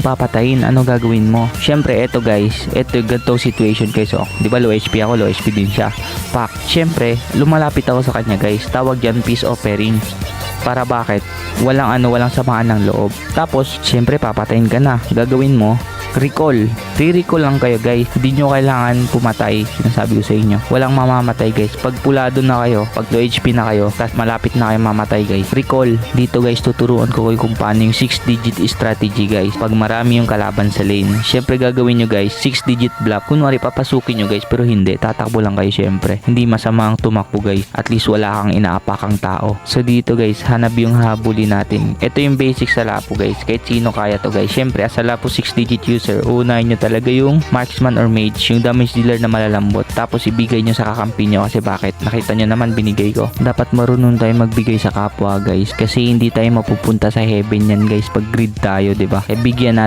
papatayin, ano gagawin mo? Syempre, eto guys, eto ganito situation guys, oh. Di ba low HP ako, low HP din siya. Pak, syempre, lumalapit ako sa kanya guys. Tawag yan peace offering. Para bakit? Walang samaan ng loob. Tapos, syempre papatayin ka na. Gagawin mo, recall. Re-recall lang kayo guys. Hindi nyo kailangan pumatay. Sinasabi ko sa inyo. Walang mamamatay guys. Pag pulado na kayo, pag low HP na kayo, tapos malapit na kayo mamatay guys. Recall. Dito guys, tuturuan ko kayo kung paano yung 6-digit strategy guys. Pag marami yung kalaban sa lane. Syempre gagawin nyo guys, 6-digit block. Kunwari papasukin nyo guys, pero hindi. Tatakbo lang kayo syempre. Hindi masama ang tumakbo guys. At least wala kang inaapakang tao. So dito guys, hanap yung habulin natin. Ito yung basic sa Lapu guys. Kahit sino kaya to guys. Syempre, as a Lapu 6-digit user, unahin nyo talaga yung marksman or mage, yung damage dealer na malalambot. Tapos ibigay nyo sa kakampi nyo kasi bakit? Nakita nyo naman binigay ko. Dapat marunong tayo magbigay sa kapwa guys kasi hindi tayo mapupunta sa heaven yan guys pag grid tayo, 'di ba? E bigyan natin